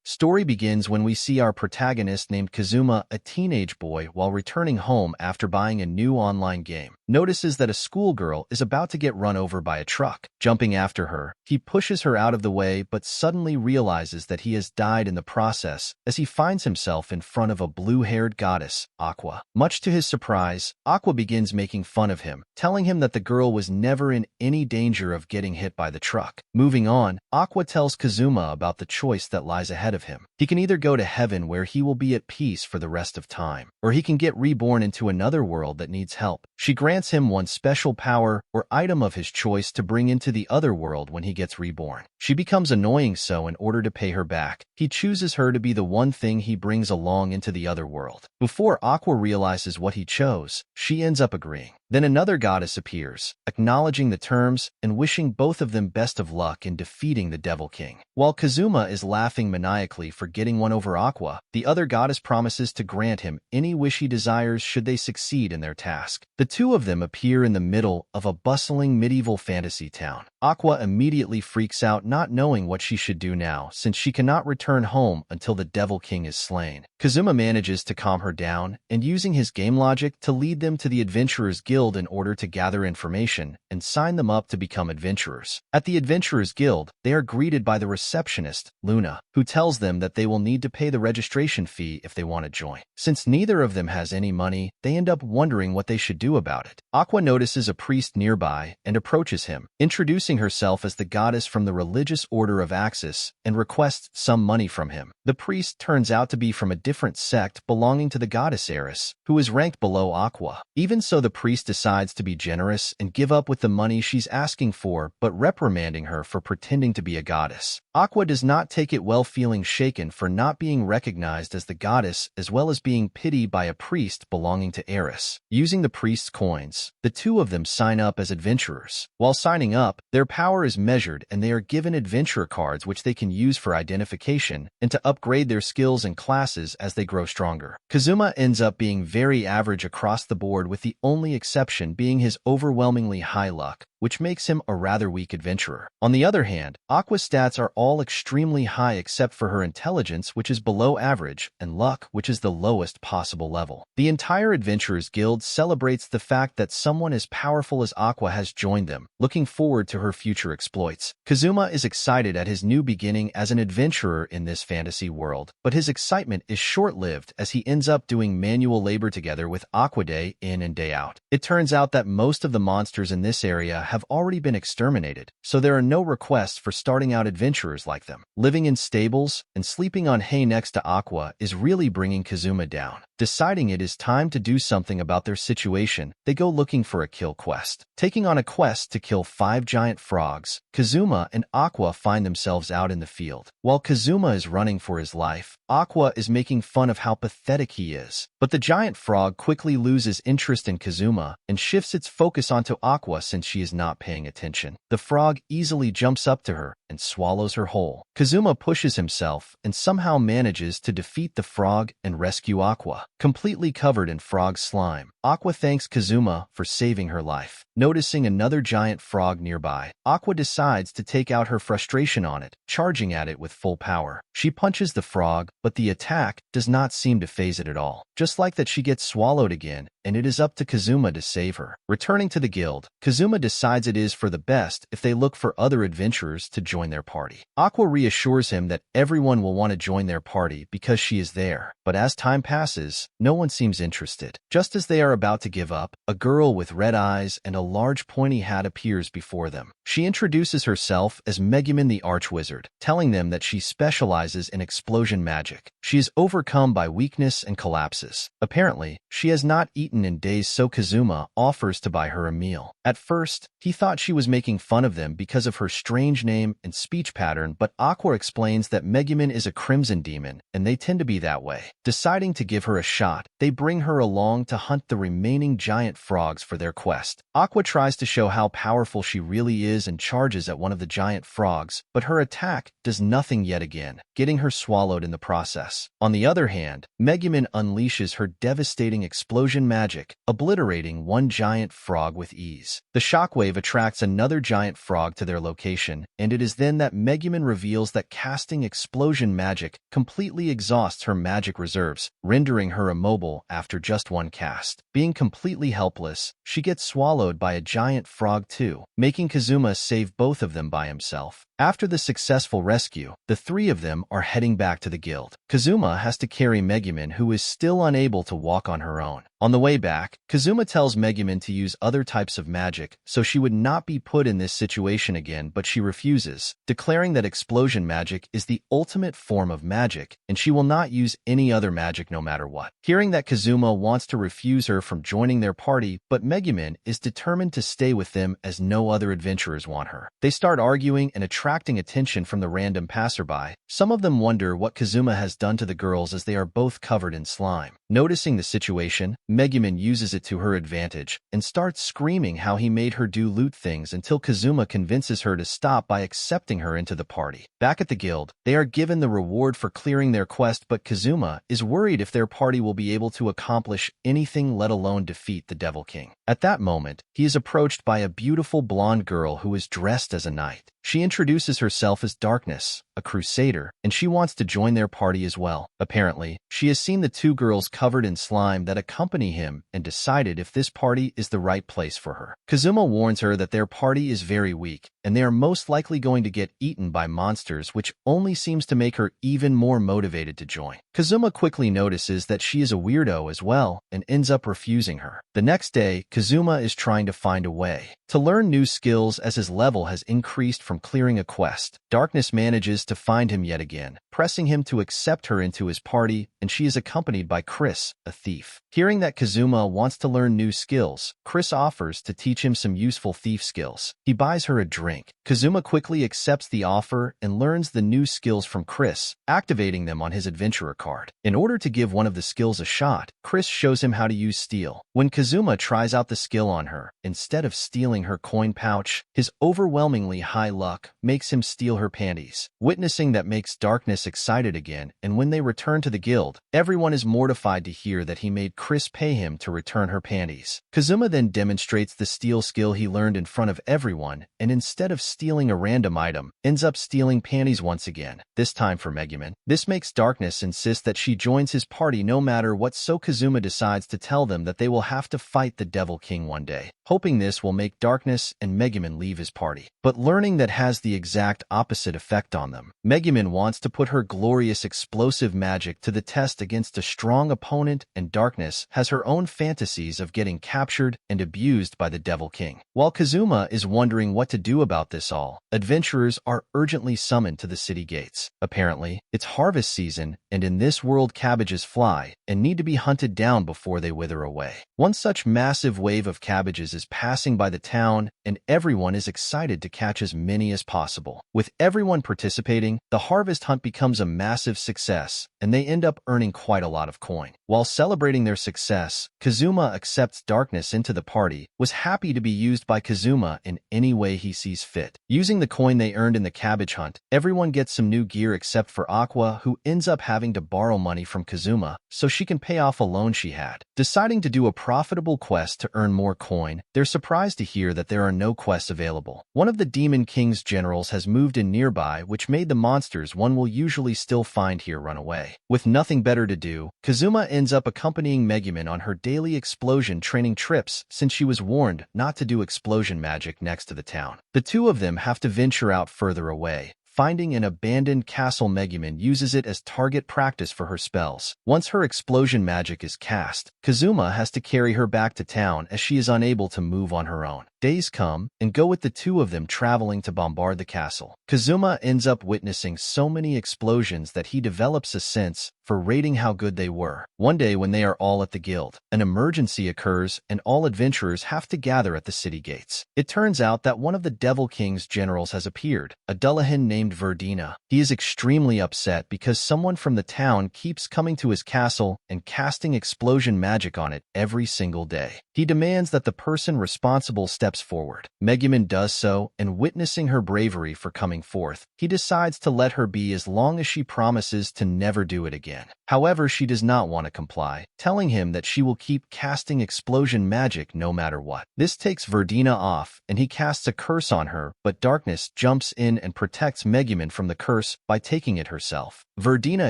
Story begins when we see our protagonist named Kazuma, a teenage boy, while returning home after buying a new online game. Notices that a schoolgirl is about to get run over by a truck. Jumping after her, he pushes her out of the way but suddenly realizes that he has died in the process as he finds himself in front of a blue-haired goddess, Aqua. Much to his surprise, Aqua begins making fun of him, telling him that the girl was never in any danger of getting hit by the truck. Moving on, Aqua tells Kazuma about the choice that lies ahead of him. He can either go to heaven where he will be at peace for the rest of time, or he can get reborn into another world that needs help. She grants him one special power or item of his choice to bring into the other world when he gets reborn. She becomes annoying, so in order to pay her back, he chooses her to be the one thing he brings along into the other world. Before Aqua realizes what he chose, she ends up agreeing. Then another goddess appears, acknowledging the terms and wishing both of them best of luck in defeating the Devil King. While Kazuma is laughing maniacally for getting one over Aqua, the other goddess promises to grant him any wish he desires should they succeed in their task. The two of them appear in the middle of a bustling medieval fantasy town. Aqua immediately freaks out, not knowing what she should do now since she cannot return home until the Devil King is slain. Kazuma manages to calm her down and using his game logic to lead them to the Adventurers Guild in order to gather information and sign them up to become adventurers. At the Adventurers Guild, they are greeted by the receptionist, Luna, who tells them that they will need to pay the registration fee if they want to join. Since neither of them has any money, they end up wondering what they should do about it. Aqua notices a priest nearby and approaches him, introducing herself as the goddess from the religious order of Axis and requests some money from him. The priest turns out to be from a different sect belonging to the goddess Eris, who is ranked below Aqua. Even so, the priest decides to be generous and give up with the money she's asking for, but reprimanding her for pretending to be a goddess. Aqua does not take it well, feeling shaken for not being recognized as the goddess as well as being pitied by a priest belonging to Eris. Using the priest's coins, the two of them sign up as adventurers. While signing up, their power is measured and they are given adventurer cards which they can use for identification and to upgrade their skills and classes as they grow stronger. Kazuma ends up being very average across the board, with the only exception being his overwhelmingly high luck, which makes him a rather weak adventurer. On the other hand, Aqua's stats are all extremely high except for her intelligence, which is below average, and luck, which is the lowest possible level. The entire Adventurers Guild celebrates the fact that someone as powerful as Aqua has joined them, looking forward to her future exploits. Kazuma is excited at his new beginning as an adventurer in this fantasy world, but his excitement is short-lived as he ends up doing manual labor together with Aqua day in and day out. It turns out that most of the monsters in this area have already been exterminated, so there are no requests for starting out adventurers like them. Living in stables and sleeping on hay next to Aqua is really bringing Kazuma down. Deciding it is time to do something about their situation, they go looking for a kill quest. Taking on a quest to kill 5 giant frogs, Kazuma and Aqua find themselves out in the field. While Kazuma is running for his life, Aqua is making fun of how pathetic he is. But the giant frog quickly loses interest in Kazuma and shifts its focus onto Aqua since she is not paying attention. The frog easily jumps up to her and swallows her whole. Kazuma pushes himself and somehow manages to defeat the frog and rescue Aqua. Completely covered in frog slime, Aqua thanks Kazuma for saving her life. Noticing another giant frog nearby, Aqua decides to take out her frustration on it, charging at it with full power. She punches the frog, but the attack does not seem to faze it at all. Just like that, she gets swallowed again, and it is up to Kazuma to save her. Returning to the guild, Kazuma decides it is for the best if they look for other adventurers to join their party. Aqua reassures him that everyone will want to join their party because she is there, but as time passes, no one seems interested. Just as they are about to give up, a girl with red eyes and a large pointy hat appears before them. She introduces herself as Megumin the Archwizard, telling them that she specializes in explosion magic. She is overcome by weakness and collapses. Apparently, she has not eaten in days, so Kazuma offers to buy her a meal. At first, he thought she was making fun of them because of her strange name and speech pattern, but Aqua explains that Megumin is a crimson demon, and they tend to be that way. Deciding to give her a shot, they bring her along to hunt the remaining giant frogs for their quest. Aqua tries to show how powerful she really is and charges at one of the giant frogs, but her attack does nothing yet again, getting her swallowed in the process. On the other hand, Megumin unleashes her devastating explosion magic magic, obliterating one giant frog with ease. The shockwave attracts another giant frog to their location, and it is then that Megumin reveals that casting explosion magic completely exhausts her magic reserves, rendering her immobile after just one cast. Being completely helpless, she gets swallowed by a giant frog too, making Kazuma save both of them by himself. After the successful rescue, the three of them are heading back to the guild. Kazuma has to carry Megumin, who is still unable to walk on her own. On the way back, Kazuma tells Megumin to use other types of magic so she would not be put in this situation again, but she refuses, declaring that explosion magic is the ultimate form of magic and she will not use any other magic no matter what. Hearing that Kazuma wants to refuse her from joining their party, but Megumin is determined to stay with them as no other adventurers want her. They start arguing and attracting attention from the random passerby. Some of them wonder what Kazuma has done to the girls as they are both covered in slime. Noticing the situation, Megumin uses it to her advantage and starts screaming how he made her do loot things until Kazuma convinces her to stop by accepting her into the party. Back at the guild, they are given the reward for clearing their quest, but Kazuma is worried if their party will be able to accomplish anything, let alone defeat the Devil King. At that moment, he is approached by a beautiful blonde girl who is dressed as a knight. She introduces herself as Darkness, a crusader, and she wants to join their party as well. Apparently, she has seen the two girls covered in slime that accompany him and decided if this party is the right place for her. Kazuma warns her that their party is very weak, and they are most likely going to get eaten by monsters, which only seems to make her even more motivated to join. Kazuma quickly notices that she is a weirdo as well and ends up refusing her. The next day, Kazuma is trying to find a way to learn new skills as his level has increased from clearing a quest. Darkness manages to find him yet again, pressing him to accept her into his party, and she is accompanied by Chris, a thief. Hearing that Kazuma wants to learn new skills, Chris offers to teach him some useful thief skills. He buys her a drink. Kazuma quickly accepts the offer and learns the new skills from Chris, activating them on his adventurer card. In order to give one of the skills a shot, Chris shows him how to use steal. When Kazuma tries out the skill on her, instead of stealing her coin pouch, his overwhelmingly high luck makes him steal her panties. Witnessing that makes Darkness excited again, and when they return to the guild, everyone is mortified to hear that he made Chris pay him to return her panties. Kazuma then demonstrates the steal skill he learned in front of everyone, and instead of stealing a random item, ends up stealing panties once again, this time for Megumin. This makes Darkness insist that she joins his party no matter what, so Kazuma decides to tell them that they will have to fight the Devil King one day, hoping this will make Darkness and Megumin leave his party. But learning that has the exact opposite effect on them. Megumin wants to put her glorious explosive magic to the test against a strong opponent, and Darkness has her own fantasies of getting captured and abused by the Devil King. While Kazuma is wondering what to do about this all, adventurers are urgently summoned to the city gates. Apparently, it's harvest season, and in this world cabbages fly and need to be hunted down before they wither away. One such massive wave of cabbages is passing by the town, and everyone is excited to catch as many as possible. With everyone participating, the harvest hunt becomes a massive success, and they end up earning quite a lot of coin. While celebrating their success, Kazuma accepts Darkness into the party, was happy to be used by Kazuma in any way he sees fit. Using the coin they earned in the cabbage hunt, everyone gets some new gear except for Aqua, who ends up having to borrow money from Kazuma so she can pay off a loan she had. Deciding to do a profitable quest to earn more coin, they're surprised to hear that there are no quests available. One of the Demon King's generals has moved in nearby, which made the monsters one will usually still find here run away. With nothing better to do, Kazuma ends up accompanying Megumin on her daily explosion training trips since she was warned not to do explosion magic next to the town. The two of them have to venture out further away. Finding an abandoned castle, Megumin uses it as target practice for her spells. Once her explosion magic is cast, Kazuma has to carry her back to town as she is unable to move on her own. Days come and go with the two of them traveling to bombard the castle. Kazuma ends up witnessing so many explosions that he develops a sense for rating how good they were. One day when they are all at the guild, an emergency occurs and all adventurers have to gather at the city gates. It turns out that one of the Devil King's generals has appeared, a Dullahan named Verdina. He is extremely upset because someone from the town keeps coming to his castle and casting explosion magic on it every single day. He demands that the person responsible steps steps forward. Megumin does so, and witnessing her bravery for coming forth, he decides to let her be as long as she promises to never do it again. However, she does not want to comply, telling him that she will keep casting explosion magic no matter what. This takes Verdina off, and he casts a curse on her, but Darkness jumps in and protects Megumin from the curse by taking it herself. Verdina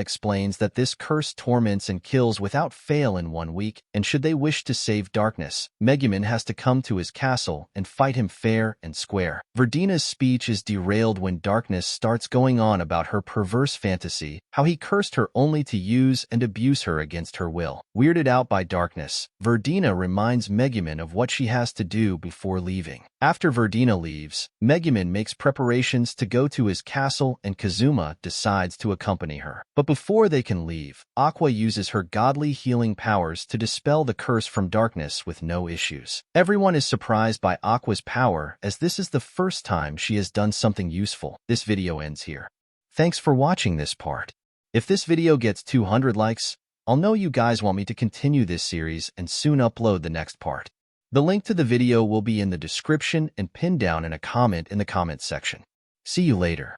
explains that this curse torments and kills without fail in 1 week, and should they wish to save Darkness, Megumin has to come to his castle and fight him fair and square. Verdina's speech is derailed when Darkness starts going on about her perverse fantasy, how he cursed her only to use and abuse her against her will. Weirded out by Darkness, Verdina reminds Megumin of what she has to do before leaving. After Verdina leaves, Megumin makes preparations to go to his castle and Kazuma decides to accompany her. But before they can leave, Aqua uses her godly healing powers to dispel the curse from Darkness with no issues. Everyone is surprised by Aqua's power, as this is the first time she has done something useful. This video ends here. Thanks for watching this part. If this video gets 200 likes, I'll know you guys want me to continue this series and soon upload the next part. The link to the video will be in the description and pinned down in a comment in the comments section. See you later.